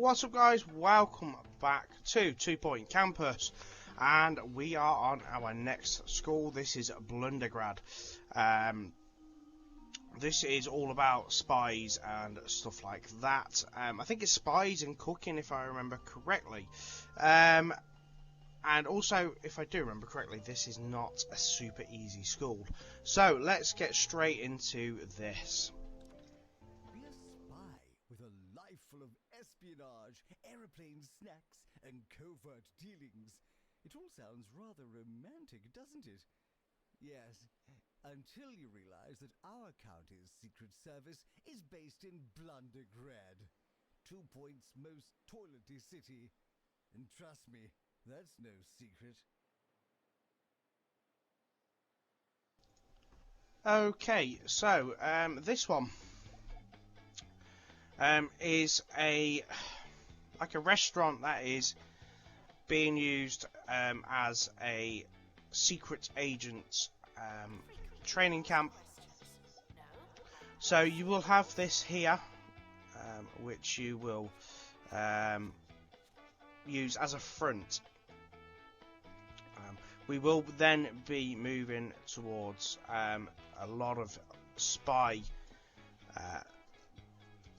What's up, guys? Welcome back to 2 Point Campus, and we are on our next school. This is Blundergrad. This is all about spies and stuff like that. I think it's spies and cooking, if I remember correctly. And also, if I do remember correctly, this is not a super easy school. So let's get straight into this. Be a spy with a life full of espionage, aeroplane snacks, and covert dealings. It all sounds rather romantic, doesn't it? Yes, until you realize that our county's secret service is based in Blundergrad, 2 Point's most toilety city. And trust me, that's no secret. Okay, so this one is like a restaurant that is being used as a secret agent training camp. So you will have this here, which you will use as a front. We will then be moving towards a lot of spy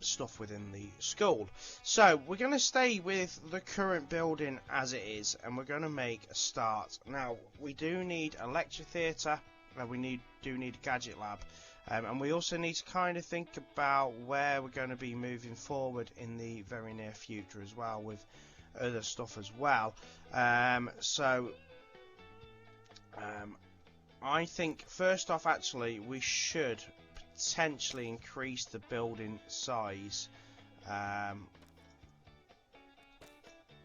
stuff within the school. So we're going to stay with the current building as it is, and we're going to make a start. Now we do need a lecture theatre, and we do need a gadget lab, and we also need to kind of think about where we're going to be moving forward in the very near future as well, with other stuff as well. I think first off, actually, we should potentially increase the building size.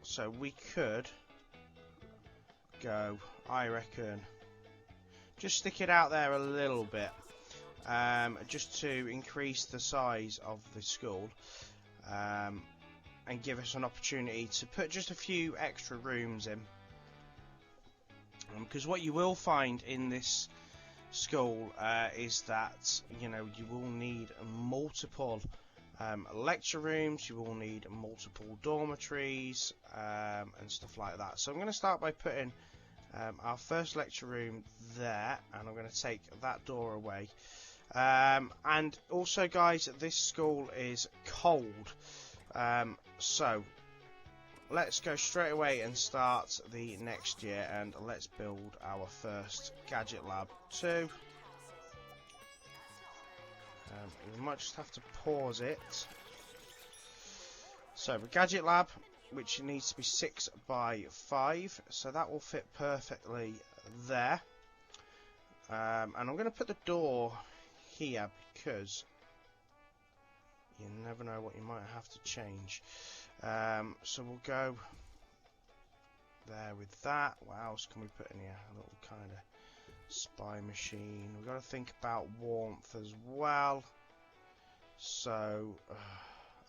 So we could go, I reckon, just stick it out there a little bit, just to increase the size of the school, and give us an opportunity to put just a few extra rooms in. Because what you will find in this school is that you will need multiple lecture rooms, you will need multiple dormitories and stuff like that. So I'm going to start by putting our first lecture room there, and I'm going to take that door away. And also, guys, this school is cold, so let's go straight away and start the next year, and let's build our first gadget lab too. We might just have to pause it. So the gadget lab, which needs to be 6 by 5, so that will fit perfectly there. And I'm going to put the door here because you never know what you might have to change. So we'll go there with that. What else can we put in here? A little kind of spy machine. We've got to think about warmth as well. So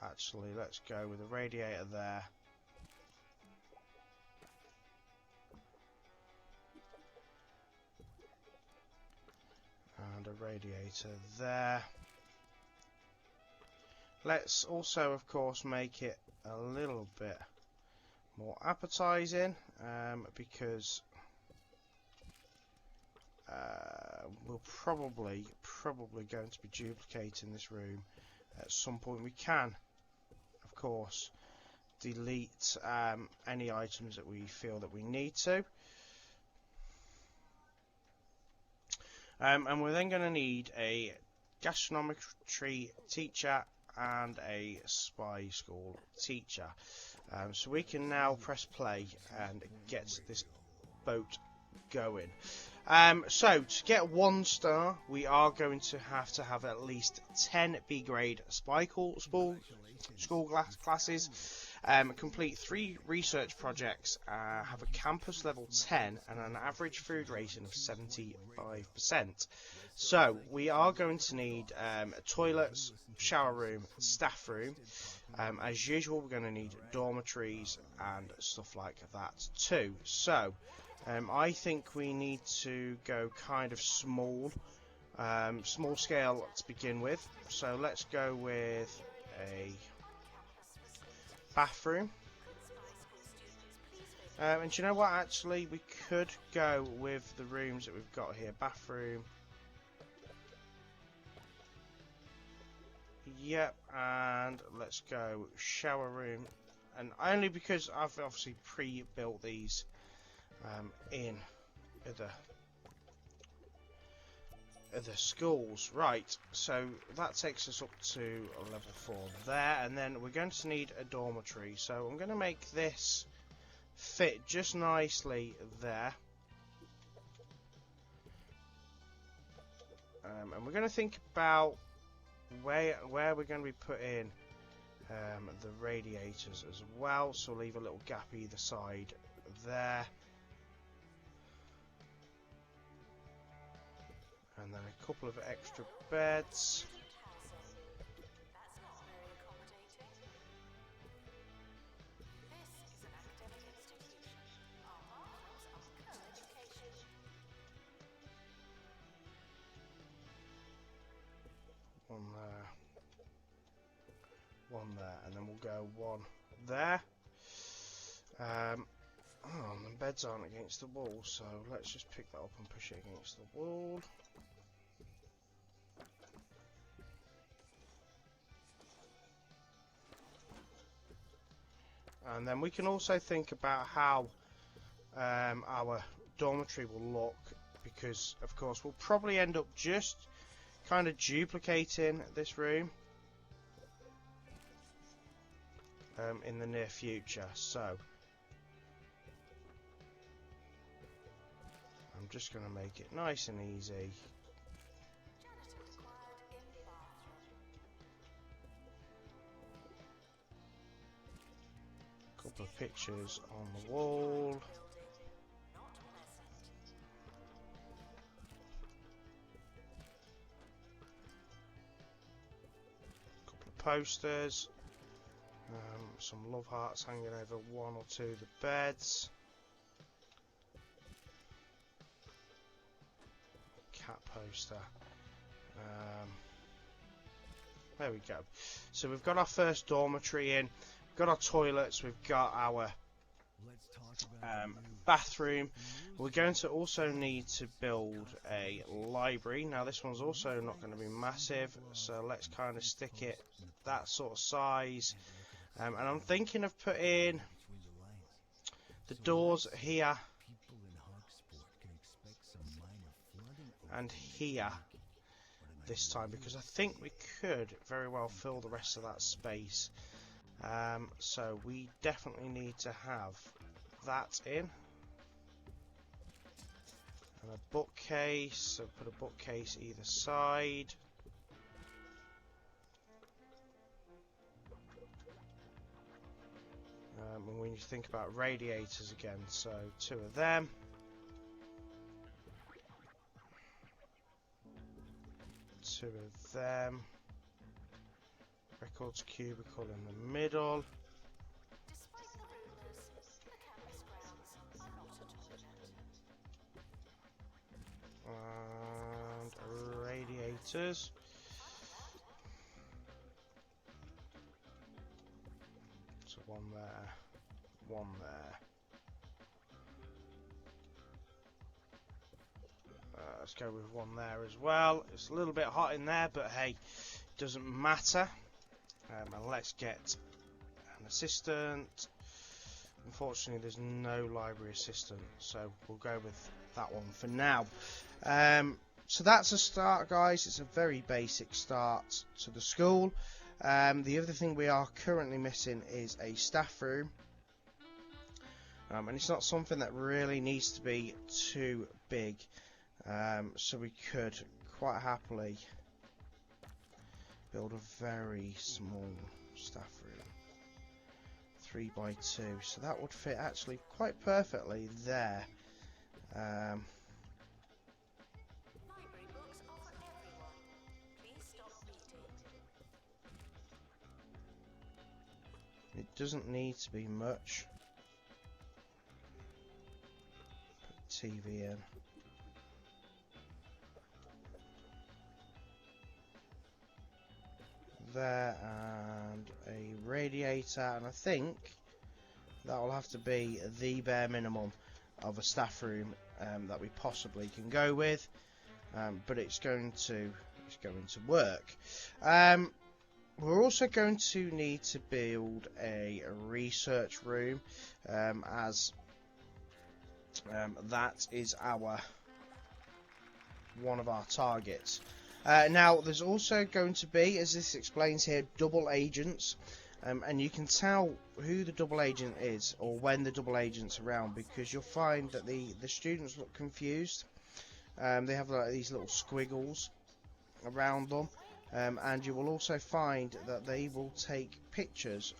actually, let's go with a radiator there. And a radiator there. Let's also, of course, make it a little bit more appetizing, because we're probably going to be duplicating this room at some point. We can, of course, delete any items that we feel that we need to. And we're then going to need a gastronometry teacher and a spy school teacher. So we can now press play and get this boat going. So to get 1 star, we are going to have at least 10 B grade spy school classes, complete 3 research projects, have a campus level 10 and an average food rating of 75%. So we are going to need toilets, shower room, staff room. As usual, we're going to need dormitories and stuff like that too. So I think we need to go kind of small scale to begin with. So let's go with a bathroom. And do you know what, actually, we could go with the rooms that we've got here. Bathroom. Yep, and let's go shower room. And only because I've obviously pre-built these in the schools. Right, so that takes us up to level 4 there, and then we're going to need a dormitory. So I'm going to make this fit just nicely there. And we're going to think about where we're going to be putting the radiators as well. So we'll leave a little gap either side there. And then a couple of extra beds. One there, and then we'll go one there. Oh, and the beds aren't against the wall, so let's just pick that up and push it against the wall. And then we can also think about how our dormitory will look, because of course we'll probably end up just kind of duplicating this room in the near future. So I'm just going to make it nice and easy. Couple of pictures on the wall. Couple of posters. Some love hearts hanging over one or two of the beds. Cat poster. There we go. So we've got our first dormitory in. We've got our toilets. We've got our bathroom. We're going to also need to build a library. Now this one's also not going to be massive, so let's kind of stick it that sort of size. And I'm thinking of putting the doors here and here this time, because I think we could very well fill the rest of that space. So we definitely need to have that in. And a bookcase, so put a bookcase either side. And we need to think about radiators again, so 2 of them. Two of them. Records cubicle in the middle. Despite the rumours, the campus grounds are not a toilet. And radiators. So one there, one there. Let's go with one there as well. It's a little bit hot in there, but hey, doesn't matter. And let's get an assistant. Unfortunately, there's no library assistant, so we'll go with that one for now. So that's a start, guys. It's a very basic start to the school. The other thing we are currently missing is a staff room. And it's not something that really needs to be too big. So we could quite happily build a very small staff room, 3 by 2, so that would fit actually quite perfectly there. Library books are for everyone. Please stop reading. It doesn't need to be much. Put TV in. There, and a radiator, and I think that will have to be the bare minimum of a staff room that we possibly can go with, but it's going to work. We're also going to need to build a research room, as that is one of our targets. Now, there's also going to be, as this explains here, double agents, and you can tell who the double agent is or when the double agent's around, because you'll find that the students look confused. They have like these little squiggles around them, and you will also find that they will take pictures.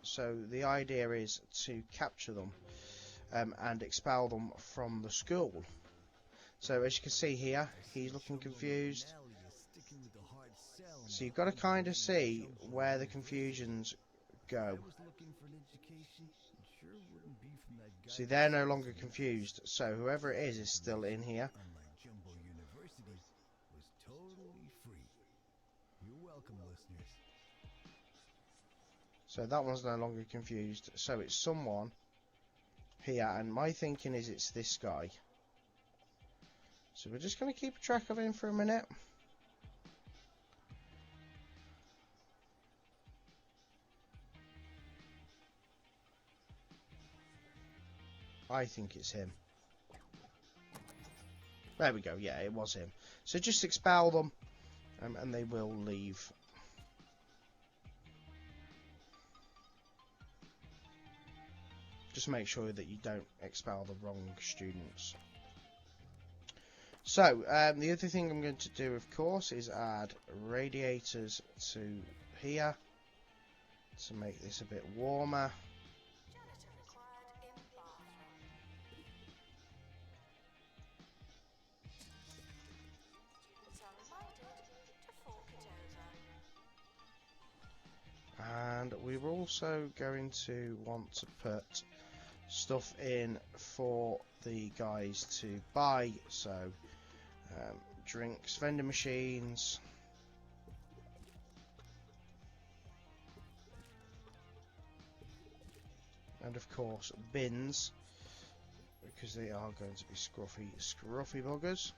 So the idea is to capture them and expel them from the school. So as you can see here, he's looking confused. So you've got to kind of see where the confusions go. See, they're no longer confused, so whoever it is still in here. So that one's no longer confused, so it's someone here, and my thinking is it's this guy. So we're just going to keep track of him for a minute. I think it's him. There we go, yeah, it was him. So just expel them, and they will leave. Just make sure that you don't expel the wrong students. So, the other thing I'm going to do, of course, is add radiators to here to make this a bit warmer. Janitor required in bathroom. Students are reminded to fork it over. And we're also going to want to put stuff in for the guys to buy, so drinks, vending machines, and of course bins, because they are going to be scruffy buggers.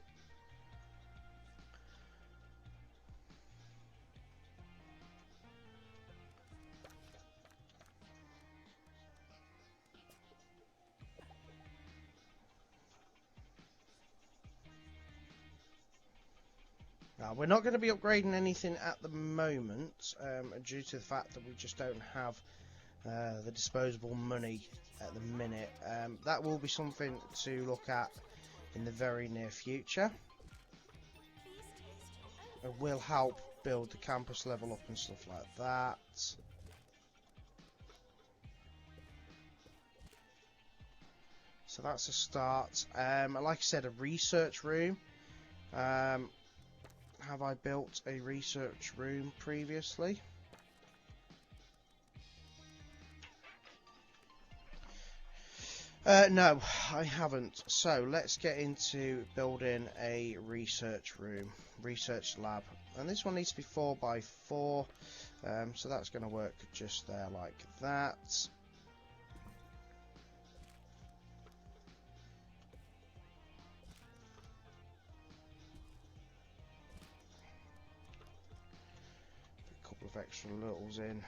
Now, we're not going to be upgrading anything at the moment, due to the fact that we just don't have the disposable money at the minute. That will be something to look at in the very near future. It will help build the campus level up and stuff like that. So that's a start. Like I said, a research room. Have I built a research room previously? No, I haven't. So let's get into building a research room, research lab. And this one needs to be 4 by 4. So that's going to work just there like that. Of extra littles in,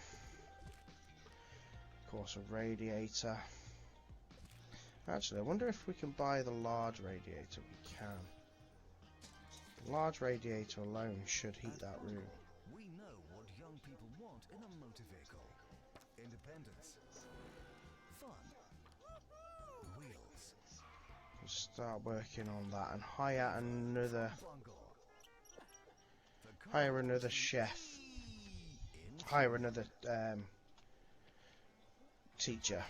of course a radiator. Actually, I wonder if we can buy the large radiator. We can. The large radiator alone should heat that room. We know what young people want in a motor vehicle. Independence. Fun. Wheels. We'll start working on that and hire another chef. Hire another teacher.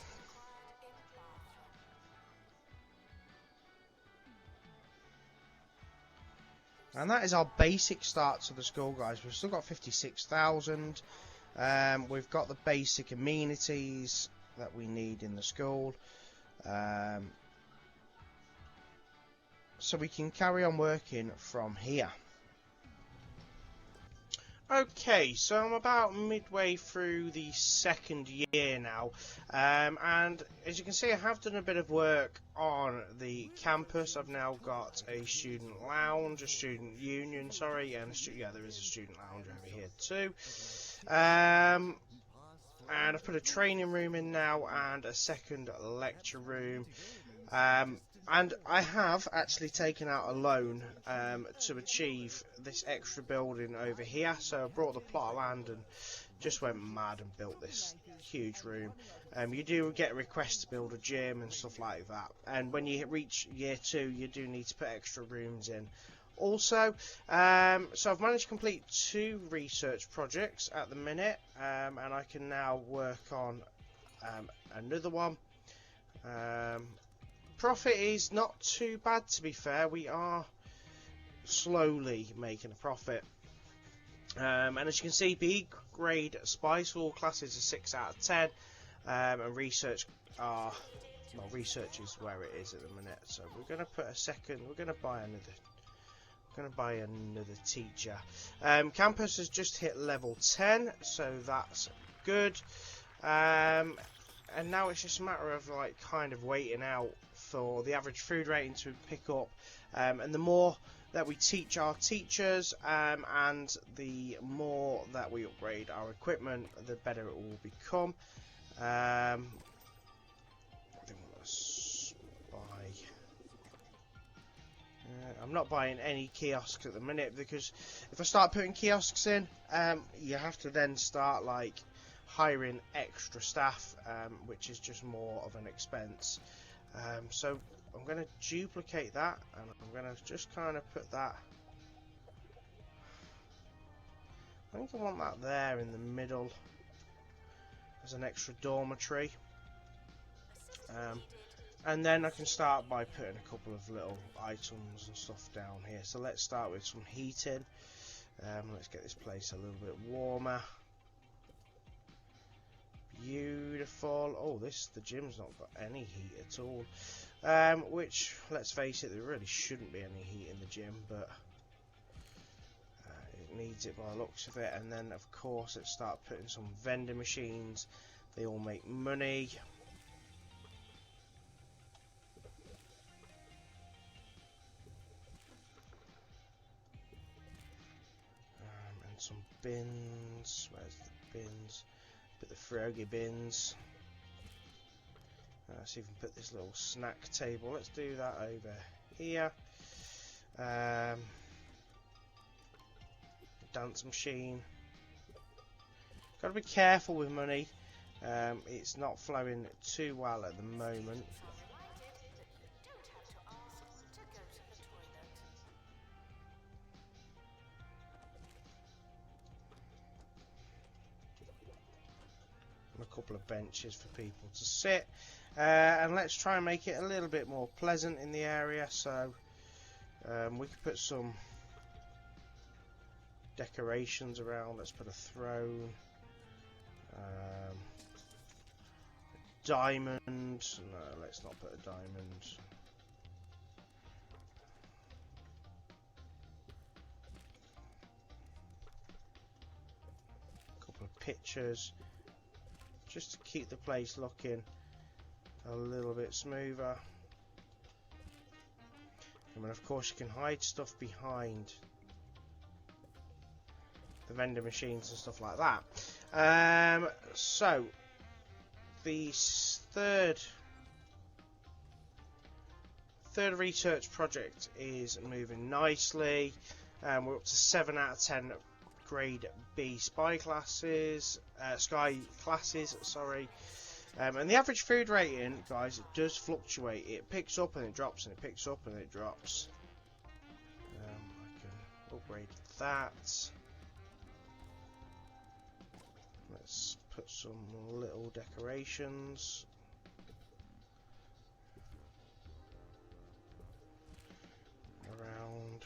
And that is our basic start to the school, guys. We've still got 56,000. We've got the basic amenities that we need in the school. So we can carry on working from here. Okay, so I'm about midway through the second year now, and as you can see, I have done a bit of work on the campus. I've now got a student lounge, a student union, sorry, and yeah, there is a student lounge over here too. And I've put a training room in now and a second lecture room. And I have actually taken out a loan to achieve this extra building over here. So I brought the plot of land and just went mad and built this huge room. You do get requests to build a gym and stuff like that. And when you reach year 2, you do need to put extra rooms in. Also, so I've managed to complete 2 research projects at the minute, and I can now work on another one. Profit is not too bad, to be fair. We are slowly making a profit. And as you can see, B grade spy school classes are 6 out of 10, and research are, well, research is where it is at the minute. So we're going to put a second. We're going to buy another teacher. Campus has just hit level 10, so that's good. And now it's just a matter of like kind of waiting out for the average food rating to pick up, and the more that we teach our teachers, and the more that we upgrade our equipment, the better it will become. I think I'm not buying any kiosks at the minute, because if I start putting kiosks in, you have to then start like hiring extra staff, which is just more of an expense. So I'm going to duplicate that, and I'm going to just kind of put that. I think I want that there in the middle as an extra dormitory. And then I can start by putting a couple of little items and stuff down here. So let's start with some heating. Let's get this place a little bit warmer. Beautiful. Oh, the gym's not got any heat at all. Which, let's face it, there really shouldn't be any heat in the gym, but it needs it by the looks of it. And then, of course, let's start putting some vending machines. They all make money. And some bins. Where's the bins? Put the froggy bins. Let's even put this little snack table. Let's do that over here. Dance machine. Got to be careful with money. It's not flowing too well at the moment. A couple of benches for people to sit, and let's try and make it a little bit more pleasant in the area. So we could put some decorations around. Let's put a throne, diamond. No, let's not put a diamond. A couple of pictures, just to keep the place looking a little bit smoother. And then of course you can hide stuff behind the vending machines and stuff like that. So the third research project is moving nicely. We're up to 7 out of 10 grade B spy classes, sky classes, sorry. And the average food rating, guys, it does fluctuate. It picks up and it drops, and it picks up and it drops. I can upgrade that. Let's put some little decorations. Around.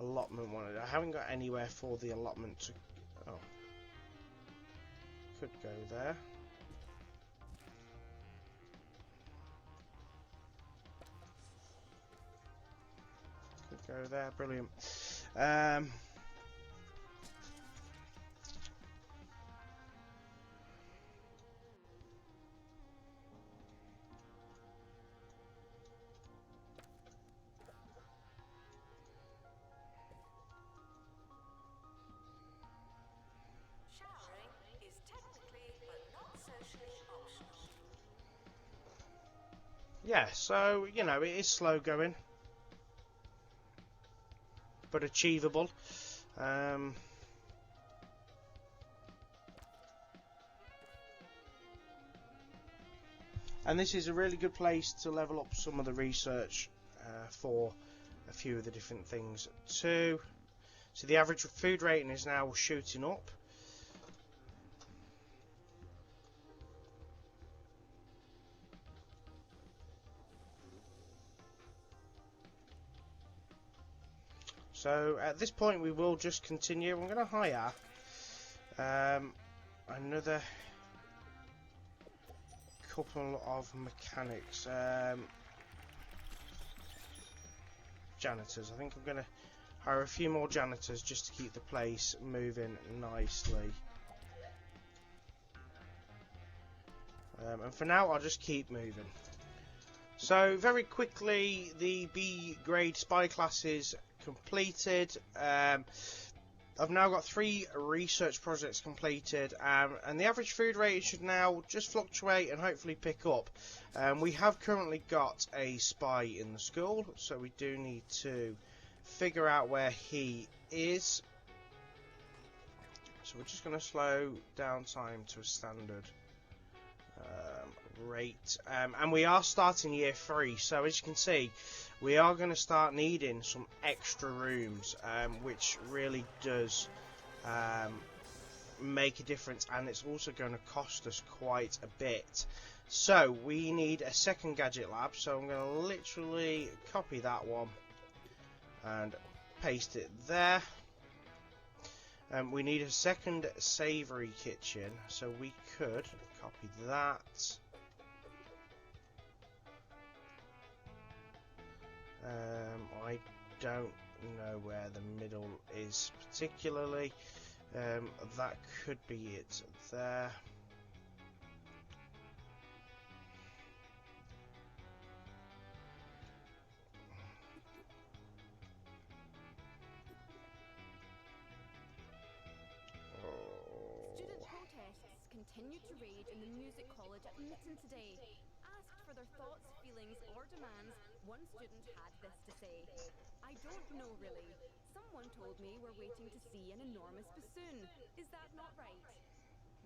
Allotment wanted. I haven't got anywhere for the allotment to. Oh, could go there. Could go there. Brilliant. yeah, so, you know, it is slow going, but achievable. And this is a really good place to level up some of the research for a few of the different things too. So the average food rating is now shooting up. So at this point we will just continue. I'm going to hire another couple of mechanics, janitors. I think I'm going to hire a few more janitors just to keep the place moving nicely. And for now I'll just keep moving. So very quickly, the B grade spy classes completed. I've now got 3 research projects completed, and the average food rating should now just fluctuate and hopefully pick up. We have currently got a spy in the school, so we do need to figure out where he is. So we're just going to slow down time to a standard rate, and we are starting year 3, so as you can see we are going to start needing some extra rooms, which really does make a difference, and it's also going to cost us quite a bit. So we need a second gadget lab, so I'm going to literally copy that one and paste it there. We need a second savoury kitchen, so we could copy that. I don't know where the middle is particularly. That could be it there. Student protests continued to rage in the music college at Mitten today. Asked for their thoughts, feelings, or demands, one student had this to say: "I don't know really. Someone told me we're waiting to see an enormous bassoon. Is that not right?"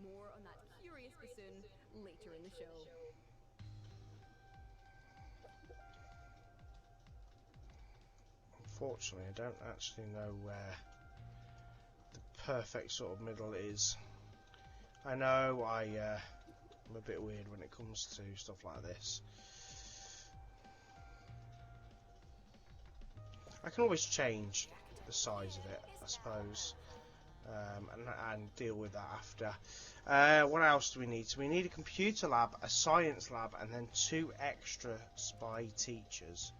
More on that curious bassoon later in the show. Unfortunately, I don't actually know where the perfect sort of middle is. I know I'm a bit weird when it comes to stuff like this. I can always change the size of it, I suppose, and deal with that after. What else do we need? So we need a computer lab, a science lab, and then 2 extra spy teachers.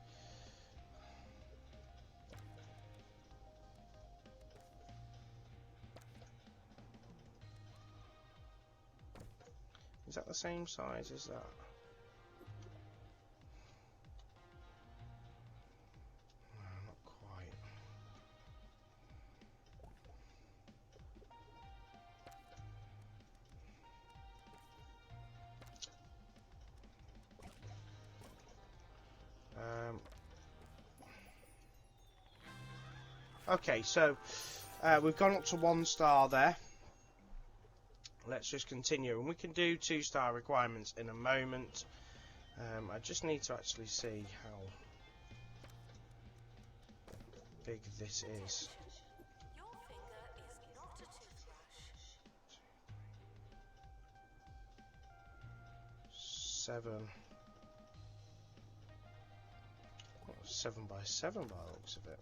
Is that the same size as that? No, not quite. Okay, so we've gone up to 1 star there. Let's just continue, and we can do 2-star requirements in a moment. I just need to actually see how big this is. Your finger is not a toothbrush. 7 by 7 by the looks of it.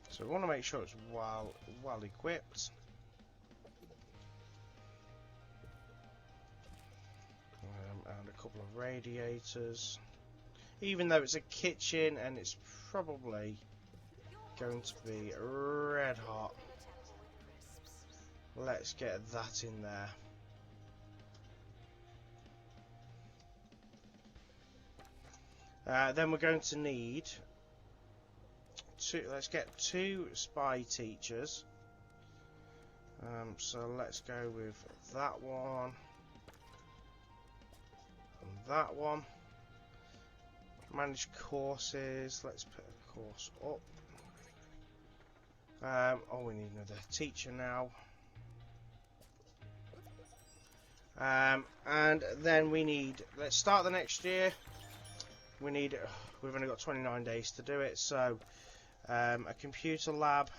So we want to make sure it's well equipped. And a couple of radiators. Even though it's a kitchen and it's probably going to be red hot. Let's get that in there. Then we're going to need let's get 2 spy teachers. So let's go with that one and that one. Manage courses. Let's put a course up. Oh, we need another teacher now. And then we need. Let's start the next year. We've only got 29 days to do it, so a computer lab.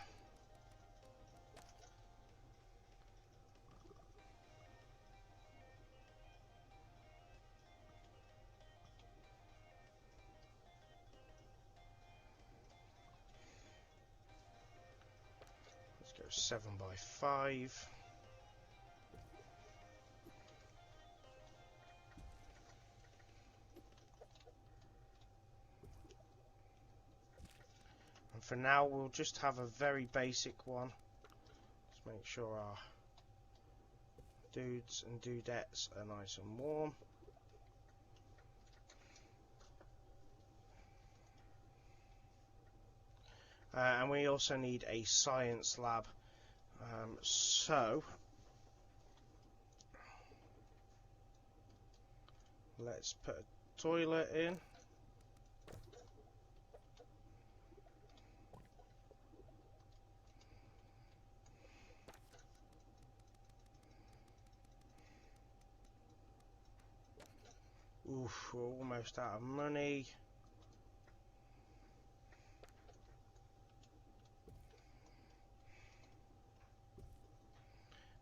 Let's go 7 by 5. For now, we'll just have a very basic one. Let's make sure our dudes and dudettes are nice and warm. And we also need a science lab. So let's put a toilet in. Oof, we're almost out of money.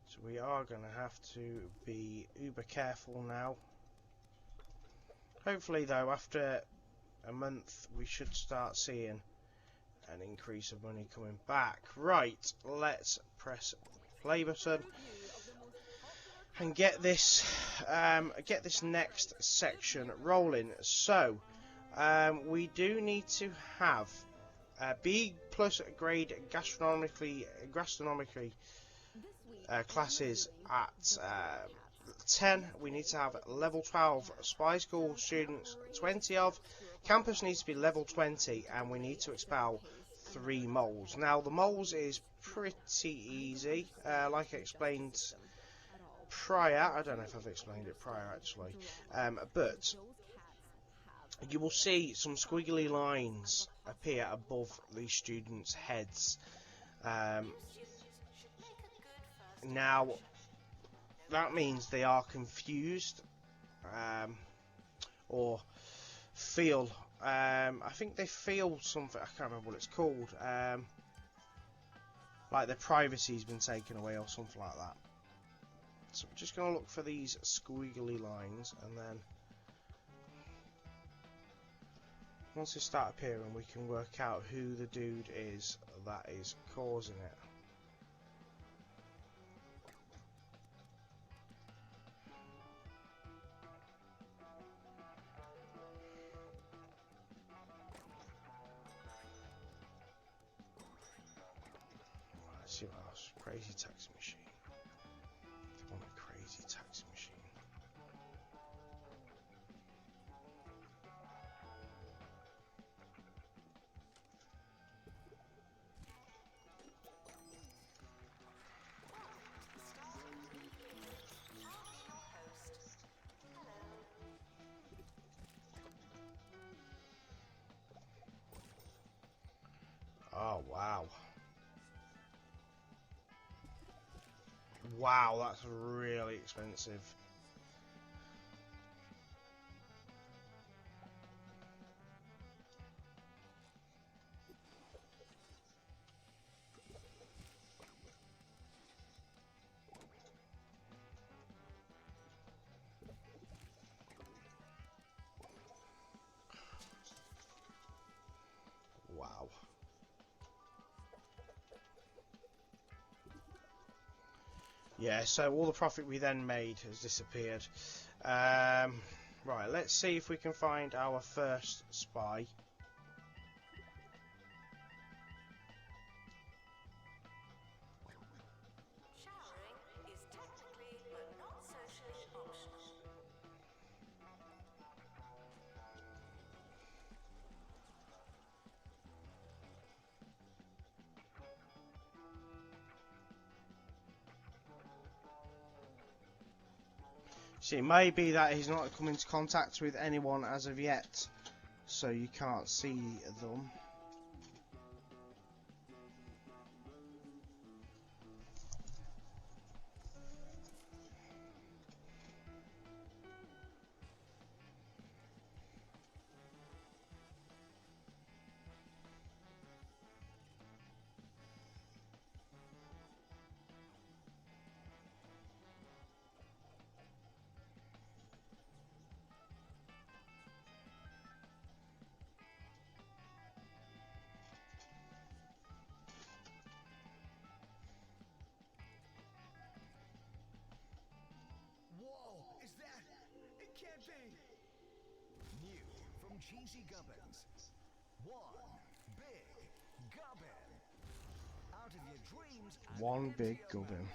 So we are going to have to be uber careful now. Hopefully though, after a month we should start seeing an increase of money coming back. Right, let's press the play button and get this next section rolling. So we do need to have B+ grade gastronomically classes at 10. We need to have level 12 spy school students 20 of. Campus needs to be level 20, and we need to expel 3 moles. Now the moles is pretty easy, like I explained prior. I don't know if I've explained it prior actually, but you will see some squiggly lines appear above the students' heads. Now that means they are confused, or feel, I think they feel something, I can't remember what it's called, like their privacy's been taken away or something like that. So I'm just going to look for these squiggly lines, and then once they start appearing we can work out who the dude is that is causing it. Let's see what else. Crazy taxi machine. I want a crazy taxi machine. Oh wow. Wow, that's really expensive. Wow. Yeah, so all the profit we then made has disappeared. Right, let's see if we can find our first spy. Showering is technically but not socially optional. See, it may be that he's not come into contact with anyone as of yet, so you can't see them. Whoa, is that? It can't be. New from Cheesy Gubbins. One big gubbin. Out of your dreams and One into big your gubbin. mouth.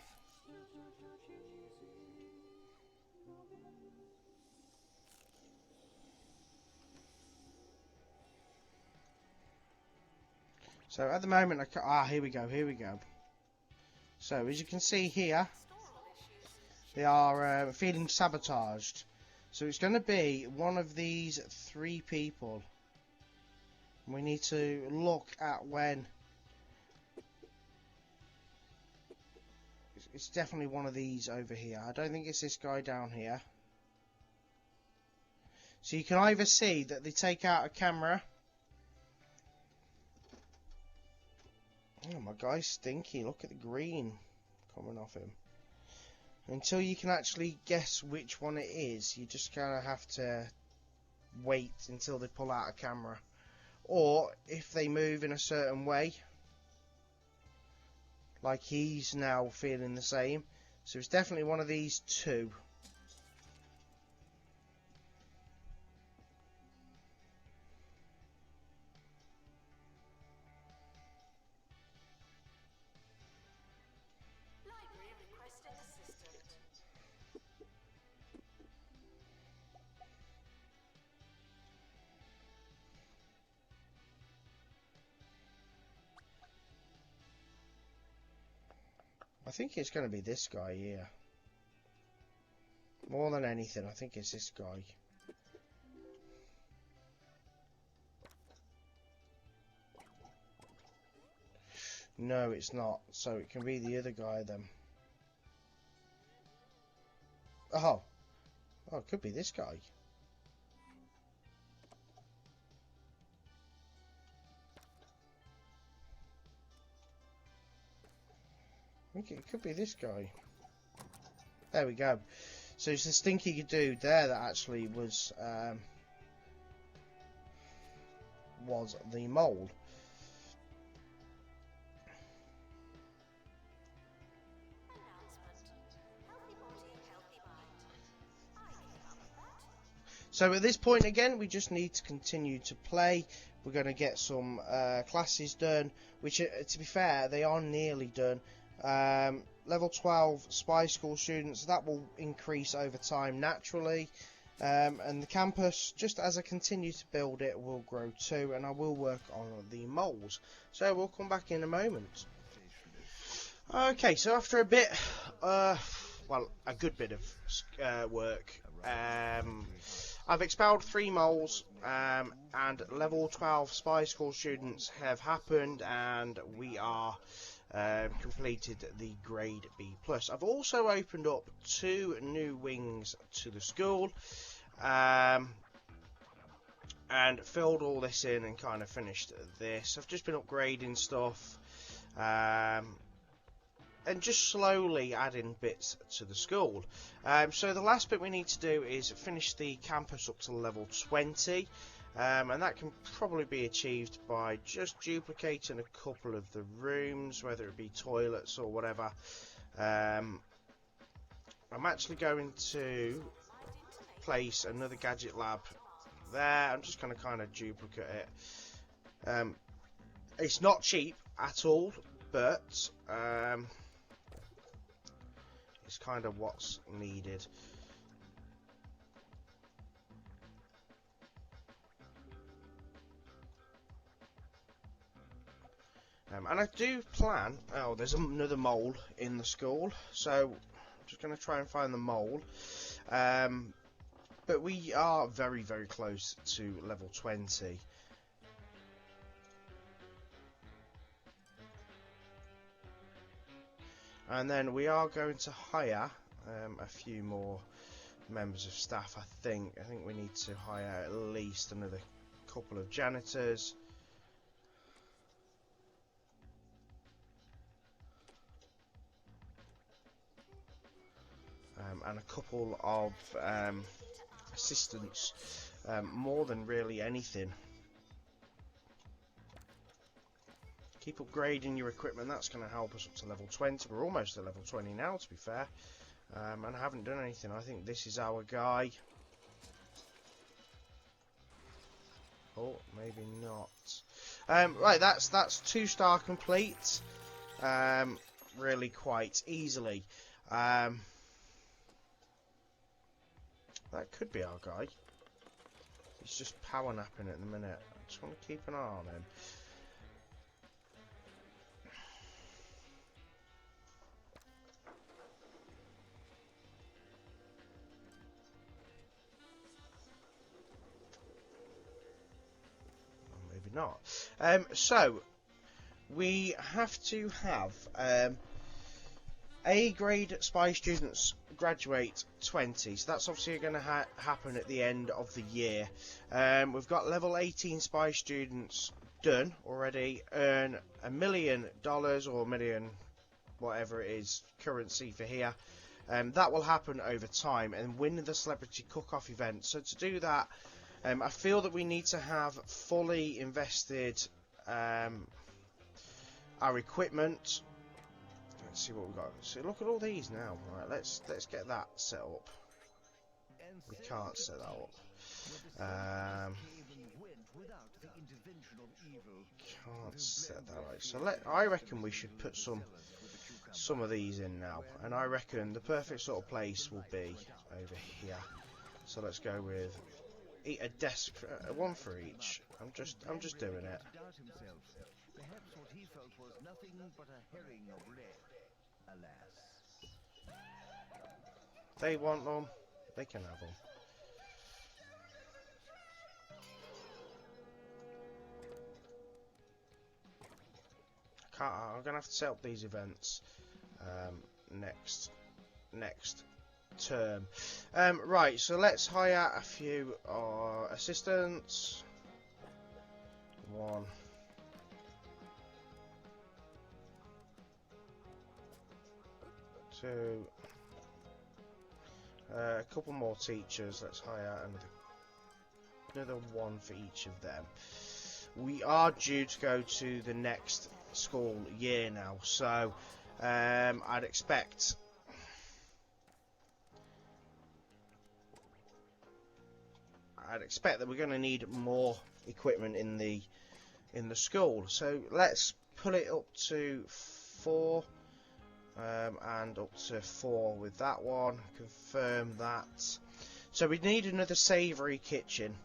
So at the moment, here we go, here we go. So as you can see here, they are feeling sabotaged. So it's going to be one of these three people. We need to look at when. It's definitely one of these over here. I don't think it's this guy down here. So you can either see that they take out a camera. Oh, my guy's stinky. Look at the green coming off him. Until you can actually guess which one it is, you just kind of have to wait until they pull out a camera. Or if they move in a certain way, like he's now feeling the same. So it's definitely one of these two. Library requesting assistant. I think it's going to be this guy here. More than anything, I think it's this guy. No, it's not. So it can be the other guy then. Oh. Oh, it could be this guy. I think it could be this guy. There we go. So it's the stinky dude there that actually was the mole. Announcement. Healthy body, healthy mind. I came up with that. So at this point again, we just need to continue to play. We're going to get some classes done, which to be fair, they are nearly done. Level 12 spy school students, that will increase over time naturally. And the campus, just as I continue to build it, will grow too, and I will work on the moles. So we'll come back in a moment. Okay, so after a bit, well, a good bit of work, I've expelled 3 moles, and level 12 spy school students have happened, and we are completed the grade B+. I've also opened up 2 new wings to the school, and filled all this in and kind of finished this. I've just been upgrading stuff, and just slowly adding bits to the school. So the last bit we need to do is finish the campus up to level 20. And that can probably be achieved by just duplicating a couple of the rooms, whether it be toilets or whatever. I'm actually going to place another gadget lab there. I'm just going to kind of duplicate it. It's not cheap at all, but it's kind of what's needed. And I do plan. Oh, there's another mole in the school, so I'm just going to try and find the mole. But we are very, very close to level 20. And then we are going to hire a few more members of staff. I think we need to hire at least another couple of janitors. And a couple of assistants, more than really anything. Keep upgrading your equipment, that's going to help us up to level 20. We're almost at level 20 now, to be fair. And I haven't done anything. I think this is our guy. Oh, maybe not. Right, that's 2-star complete. Really quite easily. That could be our guy. He's just power napping at the minute. I just want to keep an eye on him. Or maybe not. So, we have to have A grade spy students graduate 20, so that's obviously going to happen at the end of the year. We've got level 18 spy students done already, earn $1 million or million whatever it is currency for here. That will happen over time, and win the celebrity cook-off event. So to do that, I feel that we need to have fully invested our equipment. Let's see what we've got. So look at all these now. Right, let's get that set up. We can't set that up. Can't set that right. So I reckon we should put some of these in now, and I reckon the perfect sort of place will be over here. So let's go with a desk, one for each. I'm just doing it. Perhaps what he felt was nothing but a herring of lead. Alas. They want them, they can have them. I'm gonna have to set up these events next term. Right, so let's hire a few assistants. 1. 2. A couple more teachers. Let's hire another one for each of them. We are due to go to the next school year now, so I'd expect that we're going to need more equipment in the school. So let's put it up to 4. And up to 4 with that one. Confirm that. So we need another savoury kitchen.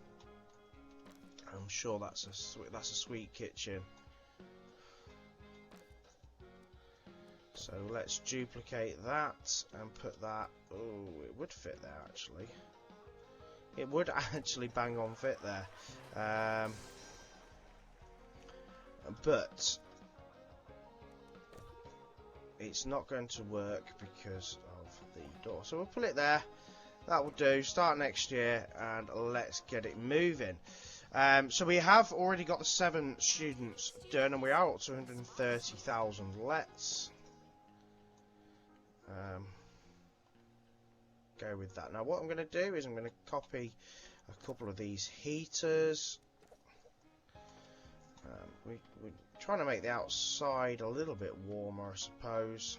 I'm sure that's a sweet kitchen. So let's duplicate that and put that. Oh, it would fit there actually. It would actually bang on fit there. But it's not going to work because of the door. So we'll put it there. That will do. Start next year and let's get it moving. So we have already got the 7 students done and we are up to 130,000. Let's go with that. Now what I'm going to do is I'm going to copy a couple of these heaters. We're trying to make the outside a little bit warmer, I suppose.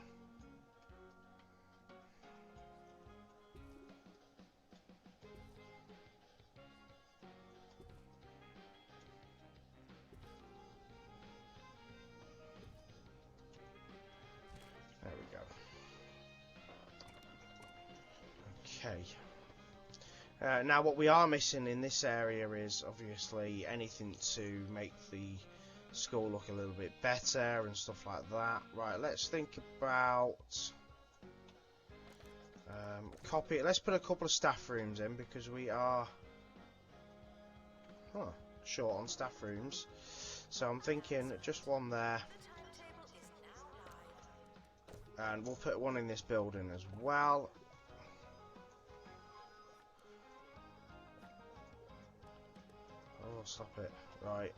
Okay. Now what we are missing in this area is obviously anything to make the school look a little bit better and stuff like that. Right, let's think about let's put a couple of staff rooms in because we are short on staff rooms. So I'm thinking just one there. And we'll put one in this building as well. Oh, stop it. Right,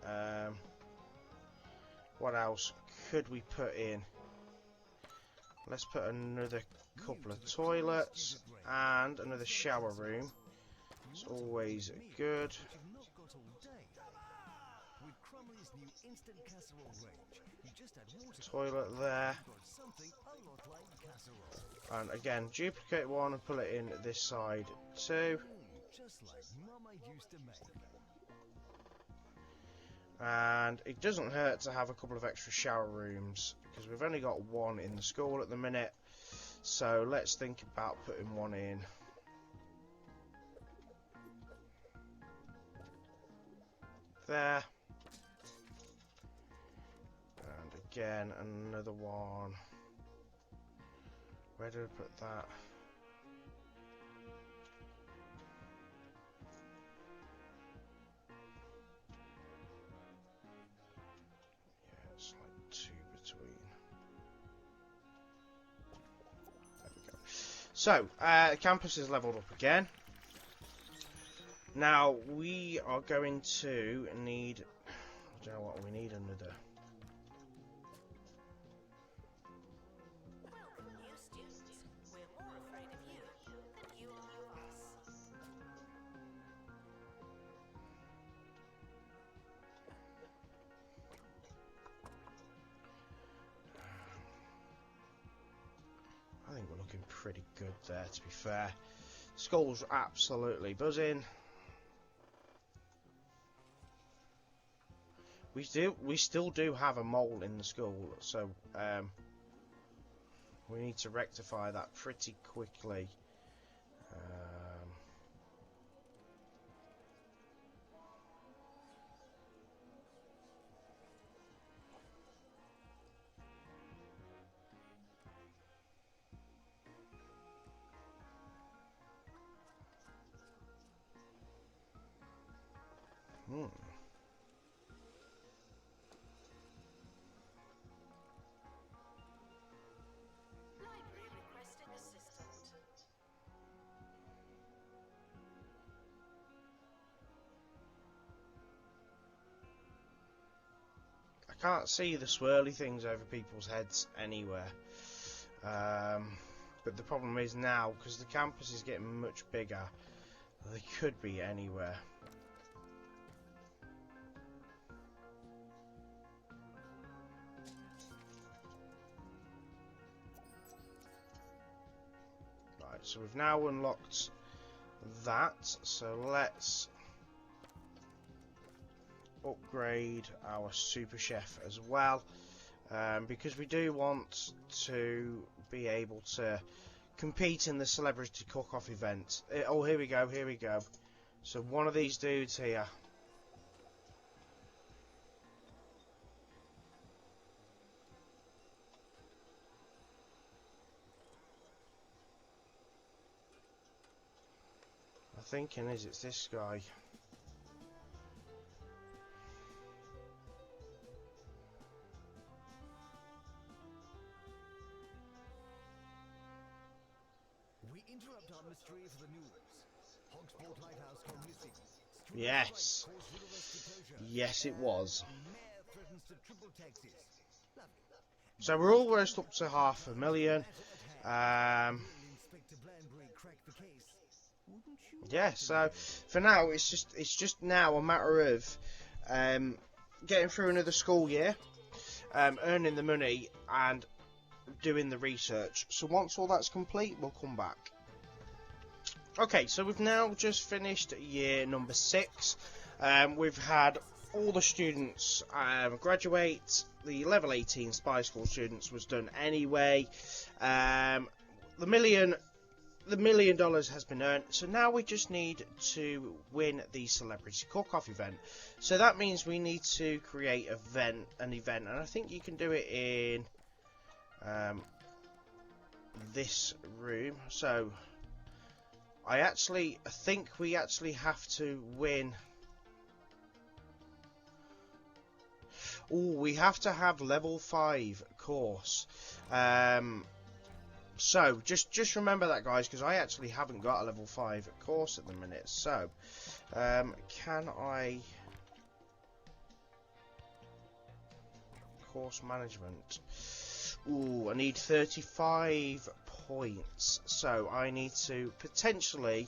what else could we put in? Let's put another couple of toilets and another shower room. It's always good. Toilet there. And again, duplicate one and pull it in this side too. And it doesn't hurt to have a couple of extra shower rooms because we've only got one in the school at the minute. So let's think about putting one in. There. And again, another one. Where did I put that? Yeah, it's like two between. There we go. So, the campus is leveled up again. Now, we are going to need... I don't know what, we need another... Welcome, new students. We're more afraid of you than you are of us. I think we're looking pretty good there, to be fair. School's absolutely buzzing. We still do have a mole in the school, so we need to rectify that pretty quickly. Library requesting assistant. I can't see the swirly things over people's heads anywhere. But the problem is now, because the campus is getting much bigger, they could be anywhere. Right, so we've now unlocked that, so let's upgrade our super chef as well, because we do want to be able to compete in the celebrity cook-off event. Oh, here we go, here we go. So one of these dudes here. I'm thinking it's this guy. We interrupt our mystery for the news. Hogsport Lighthouse gone missing. Yes. Yes, it was. Mayor threatens to triple taxes. Lovely. So we're almost up to 500,000. Inspector Blandbury crack the case. Wouldn't you? Yeah, so for now it's just now a matter of getting through another school year, earning the money and doing the research. So once all that's complete, we'll come back. Okay, so we've now just finished year number 6. We've had all the students graduate. The level 18 spy school students was done anyway. The million the $1 million has been earned, so now we just need to win the celebrity cook-off event. So that means we need to create an event, and I think you can do it in this room. So I think we actually have to win. Oh, we have to have level 5 course. So just remember that, guys, because I actually haven't got a level 5 course at the minute. So can I course management? Ooh, I need 35 points, so I need to potentially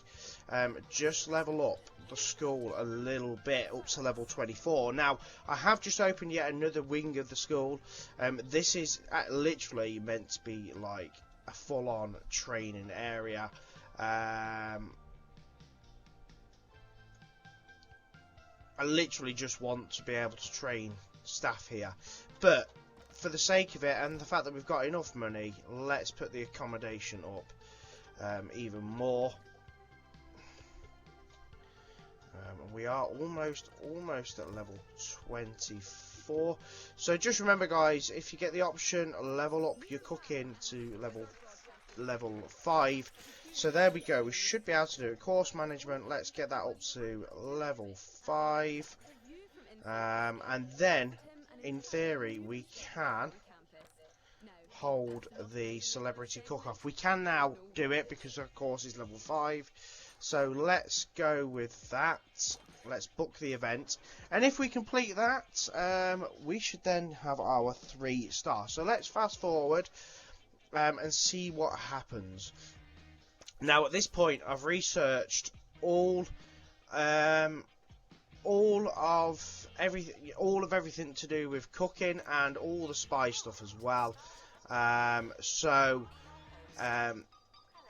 just level up the school a little bit up to level 24. Now I have just opened yet another wing of the school. This is literally meant to be like a full-on training area. I literally just want to be able to train staff here, but for the sake of it and the fact that we've got enough money, let's put the accommodation up even more. We are almost at level 24. So just remember, guys, if you get the option, level up your cooking to level 5. So there we go. We should be able to do it. Course management. Let's get that up to level 5, and then, in theory, we can hold the celebrity cook-off. We can now do it because our course is level 5. So let's go with that. Let's book the event, and if we complete that, we should then have our 3 stars. So let's fast forward and see what happens. Now at this point, I've researched all of everything to do with cooking and all the spy stuff as well.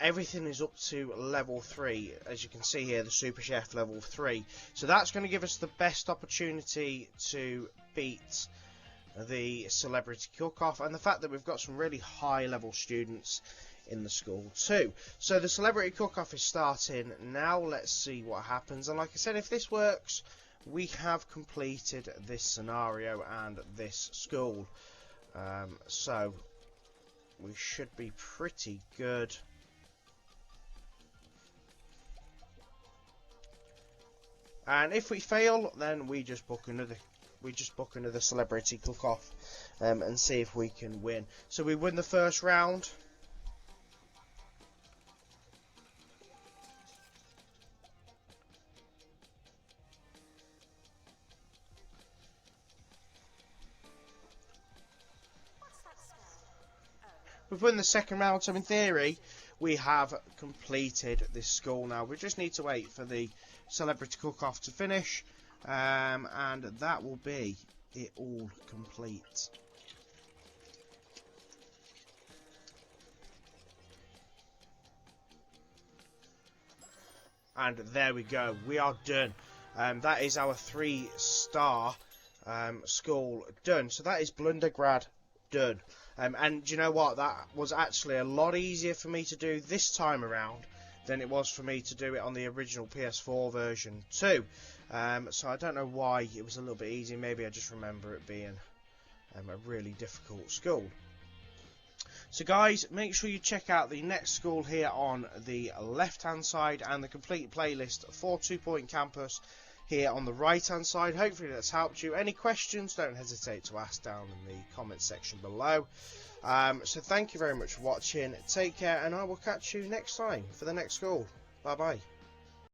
Everything is up to level 3, as you can see here, the Super Chef level 3. So that's going to give us the best opportunity to beat the celebrity cook-off, and the fact that we've got some really high level students in the school too. So the celebrity cook-off is starting now. Let's see what happens, and like I said, if this works, we have completed this scenario and this school. So we should be pretty good. And if we fail, then we just book another celebrity cook-off and see if we can win. So we win the first round. We've won the second round, so in theory we have completed this school now. We just need to wait for the celebrity cook-off to finish, and that will be it all complete. And there we go, we are done. That is our 3-star school done. So that is Blundergrad done. And do you know what? That was actually a lot easier for me to do this time around than it was for me to do it on the original PS4 version too. So I don't know why it was a little bit easier. Maybe I just remember it being a really difficult school. So guys, make sure you check out the next school here on the left hand side, and the complete playlist for 2 Point Campus here on the right hand side. Hopefully that's helped you. Any questions, don't hesitate to ask down in the comments section below. So thank you very much for watching. Take care, and I will catch you next time for the next school. Bye bye.